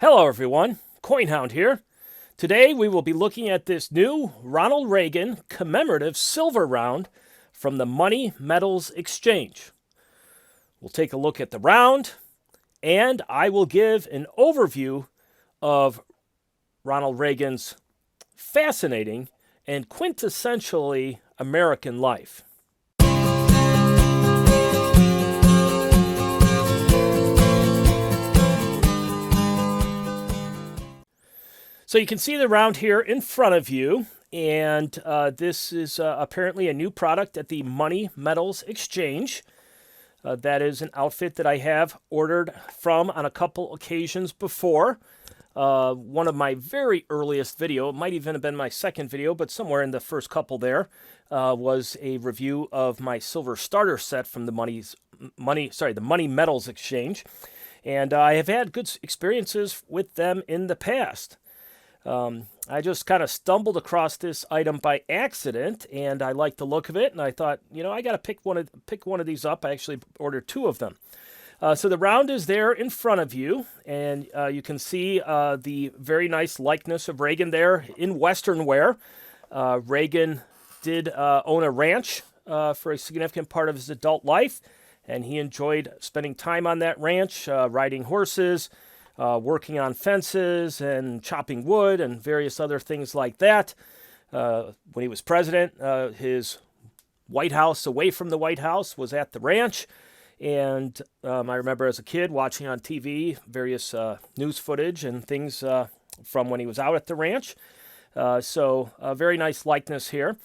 Hello everyone, CoinHound here. Today we will be looking at this new Ronald Reagan commemorative silver round from the Money Metals Exchange. We'll take a look at the round, and I will give an overview of Ronald Reagan's fascinating and quintessentially American life. So you can see the round here in front of you, and this is apparently a new product at the Money Metals Exchange. That is an outfit that I have ordered from on a couple occasions before. One of my very earliest video, it might even have been my second video, but somewhere in the first couple there, was a review of my silver starter set from the Money Metals Exchange. And I have had good experiences with them in the past. I just kind of stumbled across this item by accident, and I liked the look of it, and I thought, I got to pick one of these up. I actually ordered two of them. So the round is there in front of you, and you can see the very nice likeness of Reagan there in Western wear. Reagan did own a ranch for a significant part of his adult life, and he enjoyed spending time on that ranch, riding horses, working on fences and chopping wood and various other things like that. When he was president, his White House, away from the White House, was at the ranch. And I remember as a kid watching on TV various news footage and things from when he was out at the ranch. So a very nice likeness here.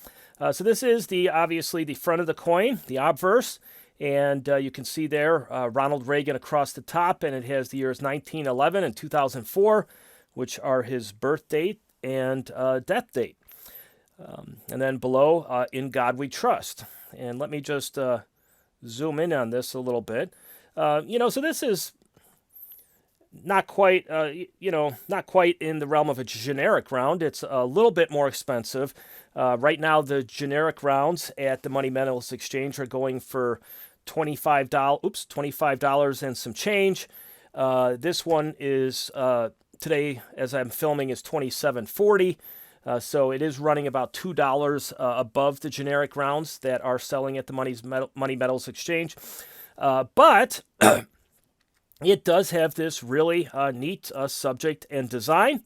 So this is obviously the front of the coin, the obverse. And you can see there Ronald Reagan across the top, and it has the years 1911 and 2004, which are his birth date and death date. And then below, In God We Trust. And let me just zoom in on this a little bit. So this is not quite, not quite in the realm of a generic round. It's a little bit more expensive. Right now, the generic rounds at the Money Metals Exchange are going for $25 and some change. This one is today, as I'm filming, is $27.40. So it is running about $2 above the generic rounds that are selling at the Money Metals Exchange. But it does have this really neat subject and design.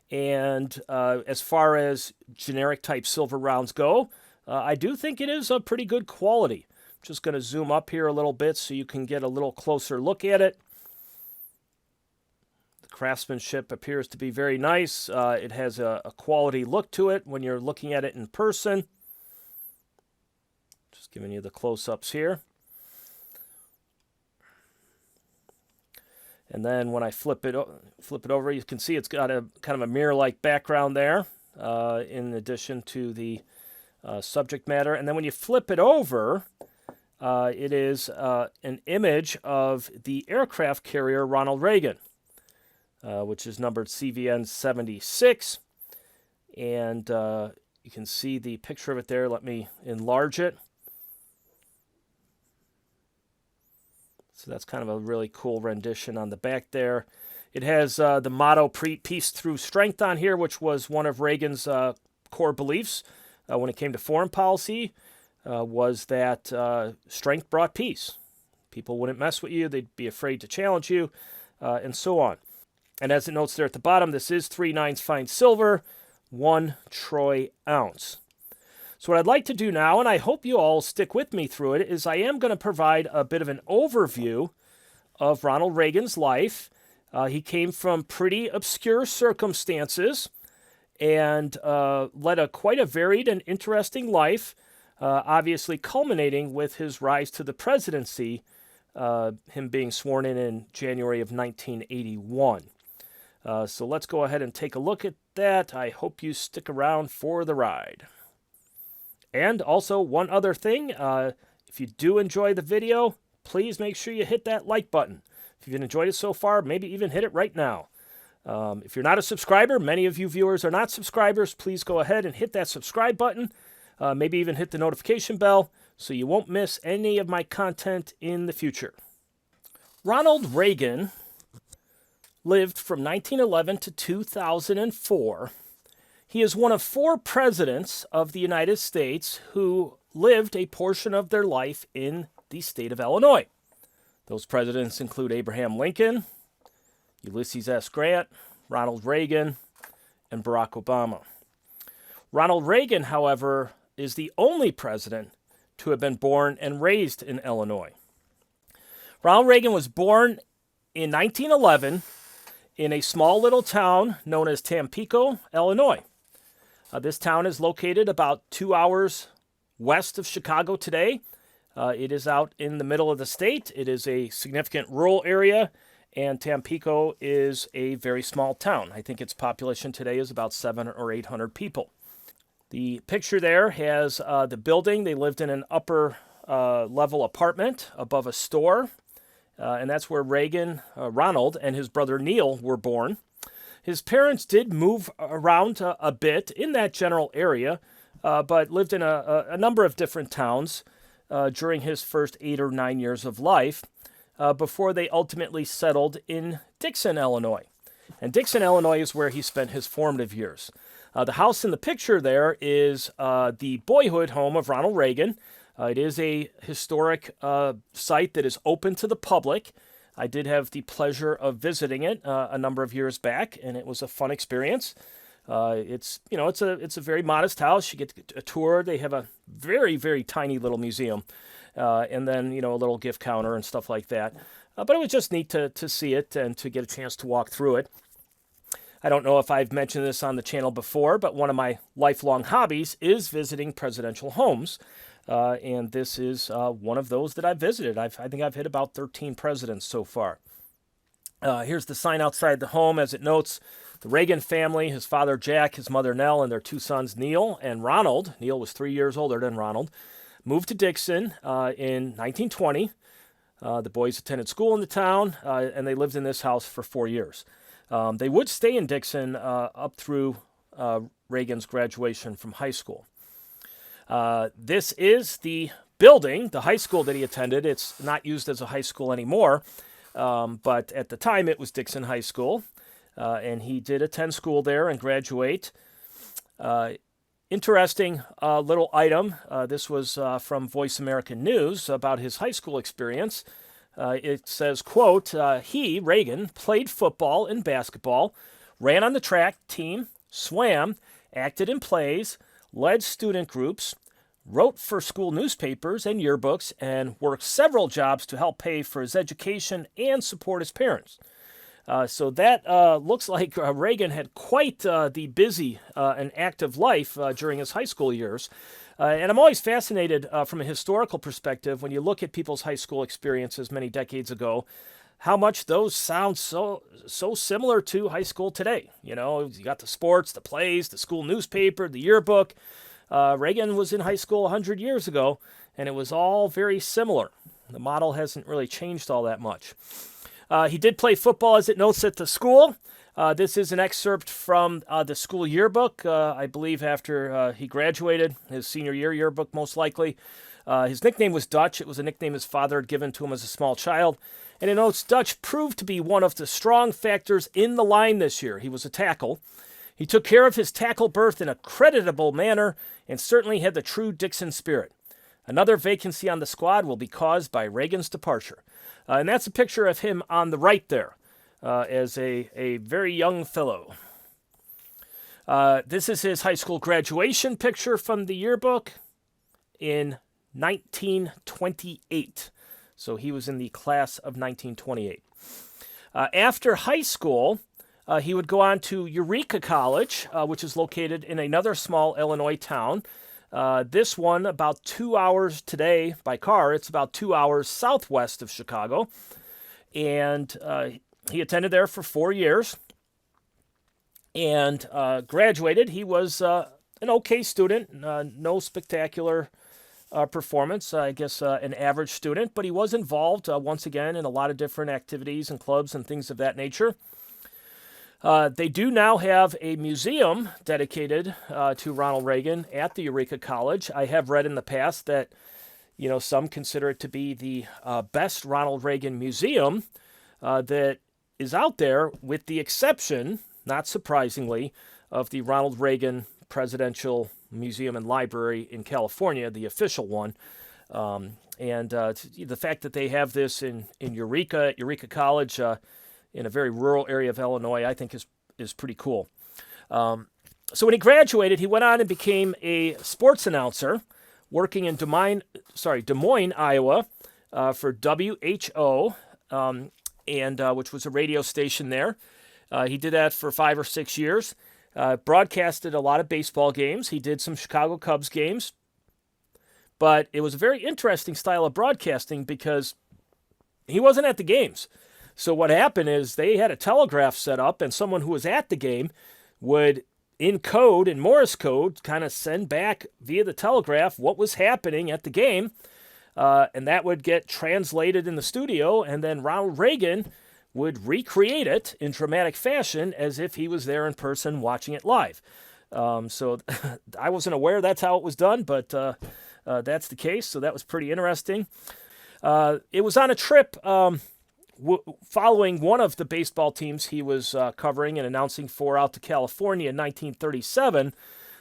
And as far as generic type silver rounds go, I do think it is a pretty good quality. Just going to zoom up here a little bit so you can get a little closer look at it. The craftsmanship appears to be very nice. It has a quality look to it when you're looking at it in person. Just giving you the close-ups here. And then when I flip it over, you can see it's got a kind of a mirror-like background there, in addition to the subject matter. And then when you flip it over, it is an image of the aircraft carrier Ronald Reagan, which is numbered CVN 76. And you can see the picture of it there. Let me enlarge it. So that's kind of a really cool rendition on the back there. It has the motto, Peace Through Strength, on here, which was one of Reagan's core beliefs when it came to foreign policy. Was that strength brought peace. People wouldn't mess with you. They'd be afraid to challenge you, and so on. And as it notes there at the bottom, this is 3/9 fine silver, 1 troy ounce. So what I'd like to do now, and I hope you all stick with me through it, is I am going to provide a bit of an overview of Ronald Reagan's life. He came from pretty obscure circumstances and led quite a varied and interesting life. Obviously culminating with his rise to the presidency, him being sworn in January of 1981. So let's go ahead and take a look at that. I hope you stick around for the ride. And also, one other thing, if you do enjoy the video, please make sure you hit that like button. If you've enjoyed it so far, maybe even hit it right now. If you're not a subscriber, many of you viewers are not subscribers, please go ahead and hit that subscribe button. Maybe even hit the notification bell so you won't miss any of my content in the future. Ronald Reagan lived from 1911 to 2004. He is one of 4 presidents of the United States who lived a portion of their life in the state of Illinois. Those presidents include Abraham Lincoln, Ulysses S. Grant, Ronald Reagan, and Barack Obama. Ronald Reagan, however, is the only president to have been born and raised in Illinois. Ronald Reagan was born in 1911 in a small little town known as Tampico, Illinois. This town is located about 2 hours west of Chicago today. It is out in the middle of the state. It is a significant rural area, and Tampico is a very small town. I think its population today is about 700 or 800 people. The picture there has the building. They lived in an upper level apartment above a store, and that's where Ronald, and his brother Neil were born. His parents did move around a bit in that general area, but lived in a number of different towns during his first 8 or 9 years of life before they ultimately settled in Dixon, Illinois. And Dixon, Illinois is where he spent his formative years. The house in the picture there is the boyhood home of Ronald Reagan. It is a historic site that is open to the public. I did have the pleasure of visiting it a number of years back, and it was a fun experience. It's a very modest house. You get a tour. They have a very, very tiny little museum, and then a little gift counter and stuff like that. But it was just neat to see it and to get a chance to walk through it. I don't know if I've mentioned this on the channel before, but one of my lifelong hobbies is visiting presidential homes. And this is one of those that I've visited. I think I've hit about 13 presidents so far. Here's the sign outside the home as it notes the Reagan family, his father Jack, his mother Nell, and their 2 sons Neil and Ronald. Neil was 3 years older than Ronald. Moved to Dixon in 1920. The boys attended school in the town, and they lived in this house for 4 years. They would stay in Dixon up through Reagan's graduation from high school. This is the building, the high school that he attended. It's not used as a high school anymore, but at the time it was Dixon High School, and he did attend school there and graduate. Interesting little item. This was from Voice America News about his high school experience. It says, quote, he, Reagan, played football and basketball, ran on the track team, swam, acted in plays, led student groups, wrote for school newspapers and yearbooks, and worked several jobs to help pay for his education and support his parents. So that looks like Reagan had quite the busy and active life during his high school years. And I'm always fascinated from a historical perspective when you look at people's high school experiences many decades ago, how much those sound so similar to high school today. You got the sports, the plays, the school newspaper, the yearbook. Reagan was in high school 100 years ago, and it was all very similar. The model hasn't really changed all that much. He did play football, as it notes, at the school. This is an excerpt from the school yearbook, I believe after he graduated, his senior year yearbook most likely. His nickname was Dutch. It was a nickname his father had given to him as a small child. And it notes Dutch proved to be one of the strong factors in the line this year. He was a tackle. He took care of his tackle berth in a creditable manner and certainly had the true Dixon spirit. Another vacancy on the squad will be caused by Reagan's departure. And that's a picture of him on the right there as a very young fellow. This is his high school graduation picture from the yearbook in 1928. So he was in the class of 1928. After high school, he would go on to Eureka College, which is located in another small Illinois town. This one, about 2 hours today by car. It's about 2 hours southwest of Chicago. And he attended there for 4 years and graduated. He was an okay student, no spectacular performance, I guess an average student, but he was involved once again in a lot of different activities and clubs and things of that nature. They do now have a museum dedicated to Ronald Reagan at the Eureka College. I have read in the past that, some consider it to be the best Ronald Reagan museum that is out there, with the exception, not surprisingly, of the Ronald Reagan Presidential Museum and Library in California, the official one. And the fact that they have this in Eureka College, in a very rural area of Illinois, I think is pretty cool. So when he graduated, he went on and became a sports announcer, working in Des Moines, Iowa, for WHO, which was a radio station there. He did that for 5 or 6 years. Broadcasted a lot of baseball games. He did some Chicago Cubs games. But it was a very interesting style of broadcasting because he wasn't at the games. So what happened is they had a telegraph set up, and someone who was at the game would, in Morse code, kind of send back via the telegraph what was happening at the game. And that would get translated in the studio, and then Ronald Reagan would recreate it in dramatic fashion as if he was there in person watching it live. So I wasn't aware that's how it was done, but that's the case. So that was pretty interesting. It was on a trip following one of the baseball teams he was covering and announcing for out to California in 1937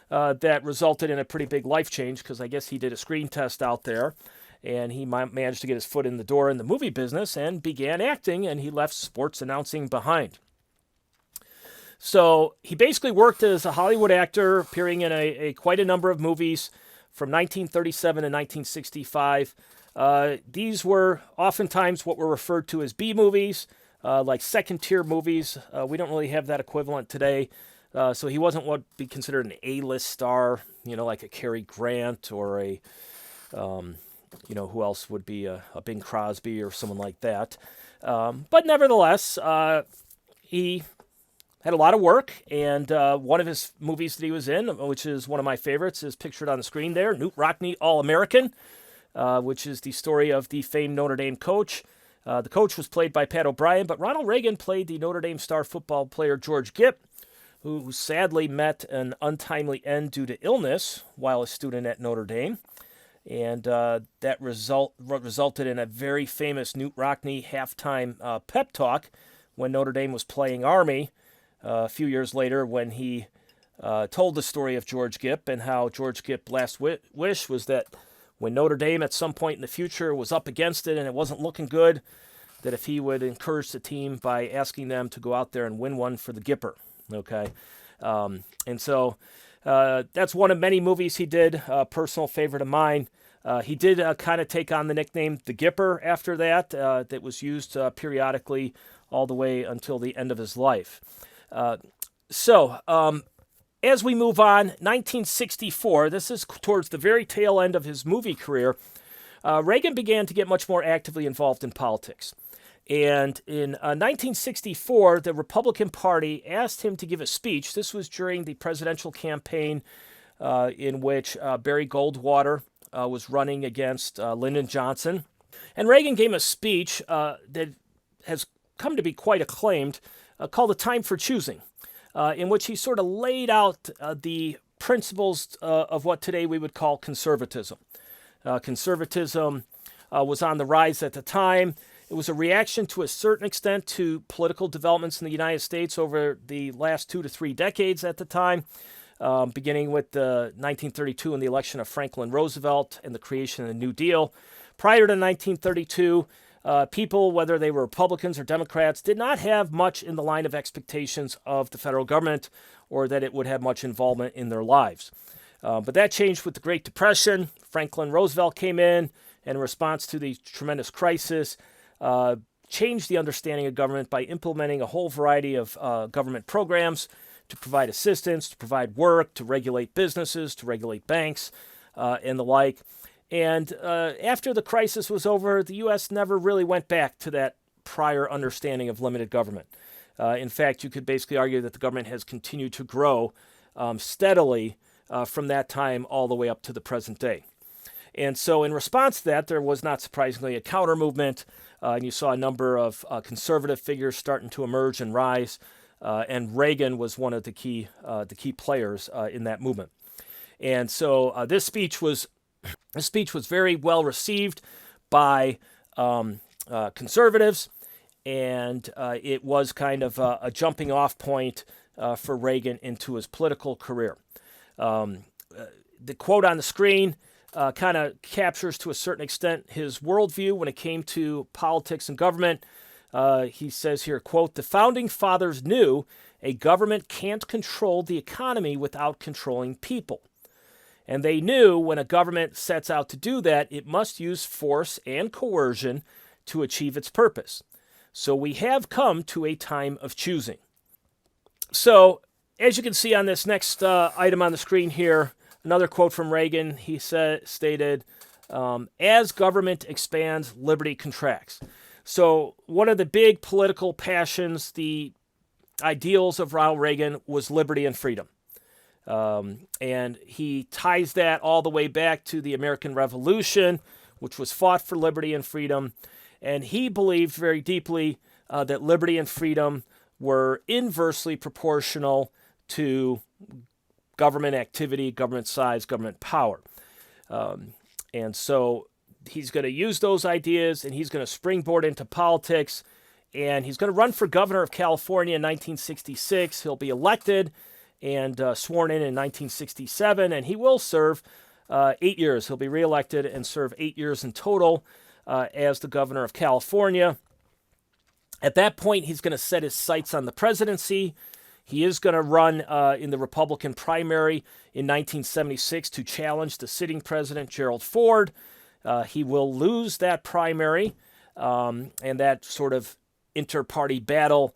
that resulted in a pretty big life change, because I guess he did a screen test out there. And he managed to get his foot in the door in the movie business and began acting, and he left sports announcing behind. So he basically worked as a Hollywood actor, appearing in quite a number of movies from 1937 to 1965. These were oftentimes what were referred to as B movies, like second-tier movies. We don't really have that equivalent today. So he wasn't what would be considered an A-list star, like a Cary Grant or a... who else would be a Bing Crosby or someone like that. But nevertheless, he had a lot of work, and one of his movies that he was in, which is one of my favorites, is pictured on the screen there, Knute Rockne, All-American, which is the story of the famed Notre Dame coach. The coach was played by Pat O'Brien, but Ronald Reagan played the Notre Dame star football player George Gipp, who sadly met an untimely end due to illness while a student at Notre Dame. And that resulted in a very famous Knute Rockne halftime pep talk when Notre Dame was playing Army a few years later, when he told the story of George Gipp and how George Gipp's last wish was that when Notre Dame at some point in the future was up against it and it wasn't looking good, that if he would encourage the team by asking them to go out there and win one for the Gipper. Okay, and so... that's one of many movies he did, a personal favorite of mine. He did kind of take on the nickname The Gipper after that. That was used periodically all the way until the end of his life. As we move on, 1964, this is towards the very tail end of his movie career, Reagan began to get much more actively involved in politics. And in 1964, the Republican Party asked him to give a speech. This was during the presidential campaign in which Barry Goldwater was running against Lyndon Johnson. And Reagan gave a speech that has come to be quite acclaimed, called A Time for Choosing, in which he sort of laid out the principles of what today we would call conservatism. Conservatism was on the rise at the time. It was a reaction to a certain extent to political developments in the United States over the last 2 to 3 decades at the time, beginning with 1932 and the election of Franklin Roosevelt and the creation of the New Deal. Prior to 1932, people, whether they were Republicans or Democrats, did not have much in the line of expectations of the federal government or that it would have much involvement in their lives. But that changed with the Great Depression. Franklin Roosevelt came in and, in response to the tremendous crisis, changed the understanding of government by implementing a whole variety of government programs to provide assistance, to provide work, to regulate businesses, to regulate banks, and the like. And after the crisis was over, the U.S. never really went back to that prior understanding of limited government. In fact, you could basically argue that the government has continued to grow steadily from that time all the way up to the present day. And so in response to that, there was not surprisingly a counter movement, and you saw a number of conservative figures starting to emerge and rise, and Reagan was one of the key players in that movement. And so this speech was very well received by conservatives, and it was kind of a jumping off point for Reagan into his political career. The quote on the screen kind of captures to a certain extent his worldview when it came to politics and government. He says here, quote, "The founding fathers knew a government can't control the economy without controlling people. And they knew when a government sets out to do that, it must use force and coercion to achieve its purpose. So we have come to a time of choosing." So, as you can see on this next item on the screen here, another quote from Reagan. He stated, "As government expands, liberty contracts." So one of the big political passions, the ideals of Ronald Reagan, was liberty and freedom. And he ties that all the way back to the American Revolution, which was fought for liberty and freedom. And he believed very deeply that liberty and freedom were inversely proportional to government activity, government size, government power. And so he's going to use those ideas, and he's going to springboard into politics, and he's going to run for governor of California in 1966. He'll be elected and sworn in 1967, and he will serve 8 years. He'll be reelected and serve 8 years in total as the governor of California. At that point, he's going to set his sights on the presidency. He is going to run in the Republican primary in 1976 to challenge the sitting president, Gerald Ford. He will lose that primary, and that sort of inter-party battle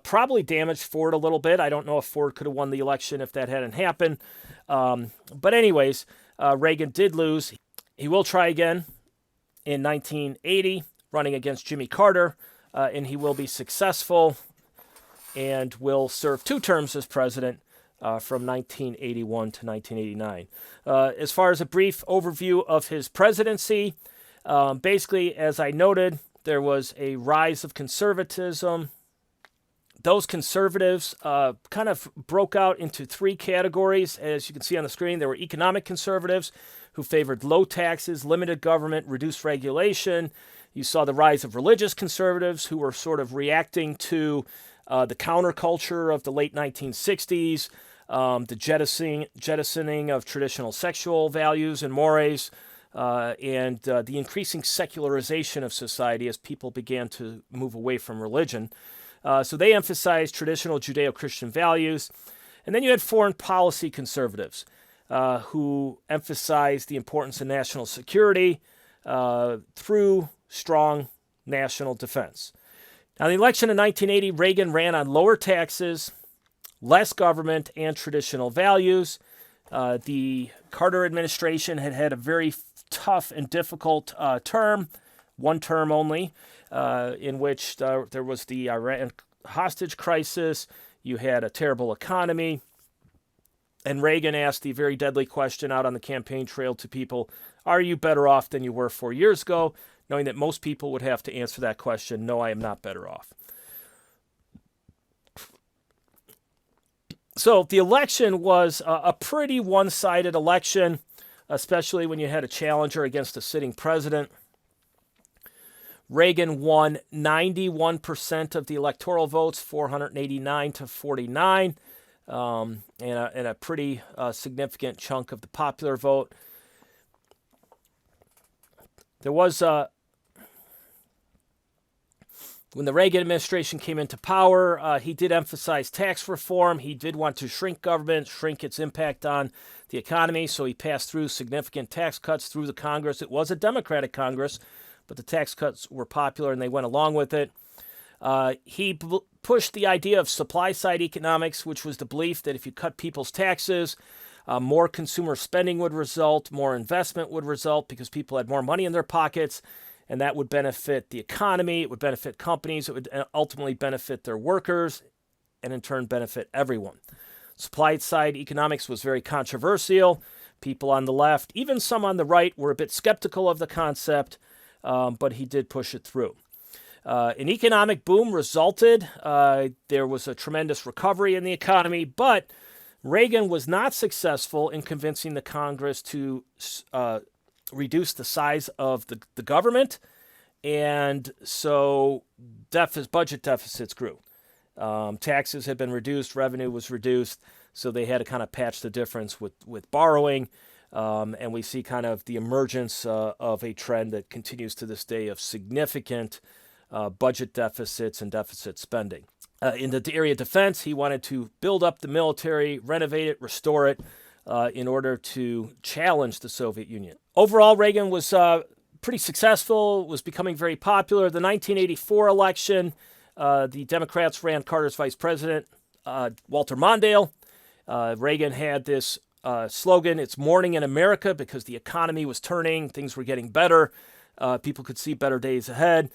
probably damaged Ford a little bit. I don't know if Ford could have won the election if that hadn't happened. But anyways, Reagan did lose. He will try again in 1980, running against Jimmy Carter, and he will be successful and will serve 2 terms as president from 1981 to 1989. As far as a brief overview of his presidency, basically, as I noted, there was a rise of conservatism. Those conservatives kind of broke out into 3 categories. As you can see on the screen, there were economic conservatives who favored low taxes, limited government, reduced regulation. You saw the rise of religious conservatives who were sort of reacting to the counterculture of the late 1960s, the jettisoning of traditional sexual values and mores, and the increasing secularization of society as people began to move away from religion. So they emphasized traditional Judeo-Christian values. And then you had foreign policy conservatives who emphasized the importance of national security through strong national defense. Now, in the election of 1980, Reagan ran on lower taxes, less government, and traditional values. The Carter administration had had a very tough and difficult term, 1 term only, in which there was the Iran hostage crisis. You had a terrible economy. And Reagan asked the very deadly question out on the campaign trail to people, are you better off than you were 4 years ago? Knowing that most people would have to answer that question, no, I am not better off. So the election was a pretty one-sided election, especially when you had a challenger against a sitting president. Reagan won 91% of the electoral votes, 489 to 49, and a pretty significant chunk of the popular vote. There was when the Reagan administration came into power, he did emphasize tax reform. He did want to shrink government, shrink its impact on the economy, so he passed through significant tax cuts through the Congress. It was a Democratic Congress, but the tax cuts were popular and they went along with it. He pushed the idea of supply-side economics, which was the belief that if you cut people's taxes, more consumer spending would result, more investment would result because people had more money in their pockets, and that would benefit the economy, it would benefit companies, it would ultimately benefit their workers, and in turn benefit everyone. Supply-side economics was very controversial. People on the left, even some on the right, were a bit skeptical of the concept, but he did push it through. An economic boom resulted. There was a tremendous recovery in the economy, but Reagan was not successful in convincing the Congress to reduce the size of the government And so budget deficits grew. Taxes had been reduced, revenue was reduced, so they had to kind of patch the difference with borrowing. And we see kind of the emergence of a trend that continues to this day of significant budget deficits and deficit spending. In the area of defense, he wanted to build up the military, renovate it, restore it in order to challenge the Soviet Union. Overall, Reagan was pretty successful, was becoming very popular. The 1984 election, the Democrats ran Carter's vice president, Walter Mondale. Reagan had this slogan, "It's morning in America," because the economy was turning, things were getting better, people could see better days ahead.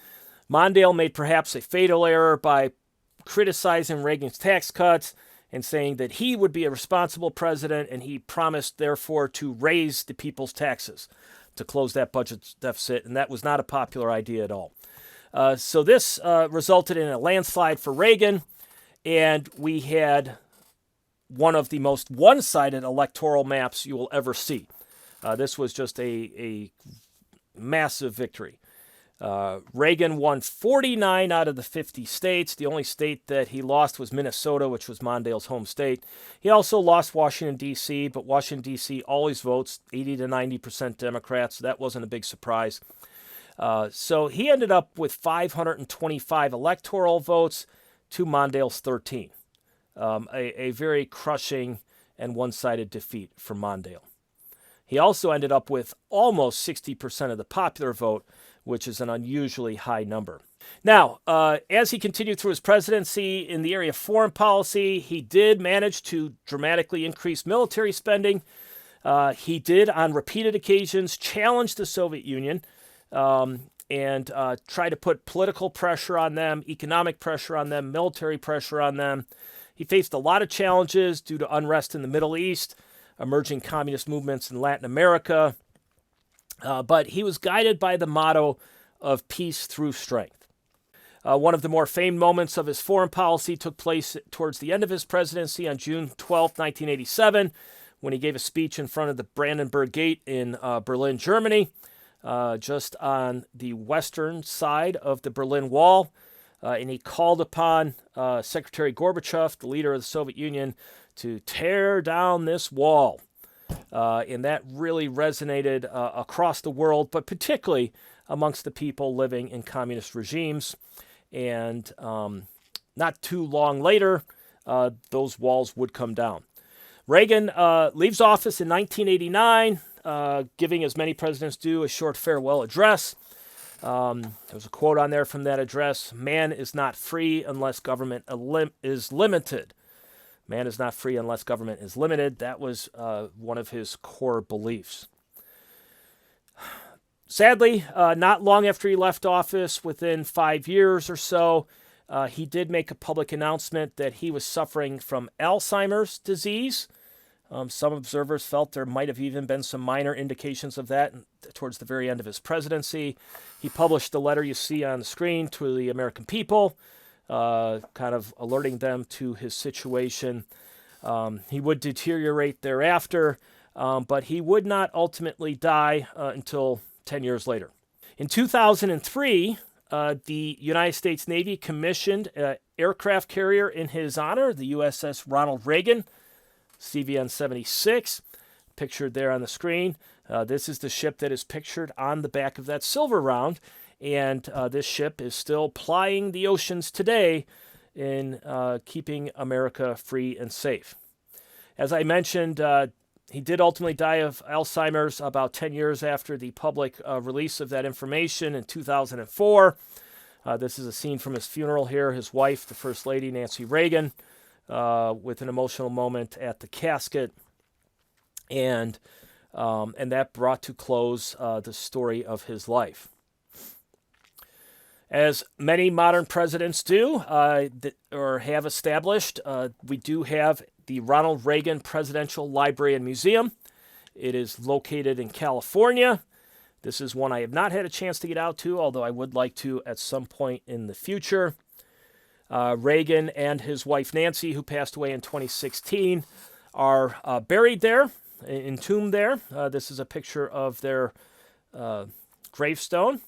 Mondale made perhaps a fatal error by criticizing Reagan's tax cuts and saying that he would be a responsible president, and he promised, therefore, to raise the people's taxes to close that budget deficit, and that was not a popular idea at all. So this resulted in a landslide for Reagan, and we had one of the most one-sided electoral maps you will ever see. This was just a massive victory. Reagan won 49 out of the 50 states. The only state that he lost was Minnesota, which was Mondale's home state. He also lost Washington, D.C., but Washington, D.C. always votes 80 to 90% Democrats, so that wasn't a big surprise. So he ended up with 525 electoral votes to Mondale's 13. A very crushing and one-sided defeat for Mondale. He also ended up with almost 60% of the popular vote, which is an unusually high number. Now, as he continued through his presidency in the area of foreign policy, he did manage to dramatically increase military spending. He did, on repeated occasions, challenge the Soviet Union and try to put political pressure on them, economic pressure on them, military pressure on them. He faced a lot of challenges due to unrest in the Middle East, emerging communist movements in Latin America, but he was guided by the motto of peace through strength. One of the more famed moments of his foreign policy took place towards the end of his presidency on June 12, 1987, when he gave a speech in front of the Brandenburg Gate in Berlin, Germany, just on the western side of the Berlin Wall. And he called upon Secretary Gorbachev, the leader of the Soviet Union, to tear down this wall. And that really resonated across the world, but particularly amongst the people living in communist regimes. And not too long later, those walls would come down. Reagan leaves office in 1989, giving, as many presidents do, a short farewell address. There's a quote on there from that address: "Man is not free unless government is limited." Man is not free unless government is limited. That was one of his core beliefs. Sadly, not long after he left office, within 5 years or so, he did make a public announcement that he was suffering from Alzheimer's disease. Some observers felt there might have even been some minor indications of that towards the very end of his presidency. He published the letter you see on the screen to the American people, kind of alerting them to his situation. He would deteriorate thereafter, but he would not ultimately die until 10 years later. In 2003, the United States Navy commissioned an aircraft carrier in his honor, the USS Ronald Reagan, CVN 76, pictured there on the screen. This is the ship that is pictured on the back of that silver round, and this ship is still plying the oceans today in keeping America free and safe. As I mentioned, he did ultimately die of Alzheimer's about 10 years after the public release of that information in 2004. This is a scene from his funeral here. His wife, the First Lady, Nancy Reagan, with an emotional moment at the casket. And that brought to close the story of his life. As many modern presidents do, or have established, we do have the Ronald Reagan Presidential Library and Museum. It is located in California. This is one I have not had a chance to get out to, although I would like to at some point in the future. Reagan and his wife Nancy, who passed away in 2016, are buried there, entombed there. This is a picture of their gravestone.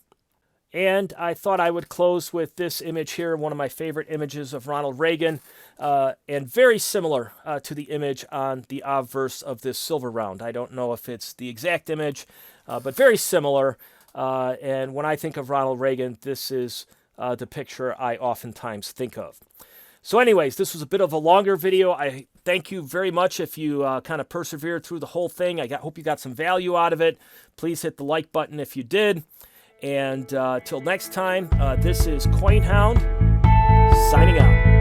And I thought I would close with this image here, one of my favorite images of Ronald Reagan, and very similar to the image on the obverse of this silver round. I don't know if it's the exact image, but very similar. And when I think of Ronald Reagan, this is the picture I oftentimes think of. So anyways, this was a bit of a longer video. I thank you very much if you kind of persevered through the whole thing. Hope you got some value out of it. Please hit the like button if you did. And till next time, this is CoinHound signing out.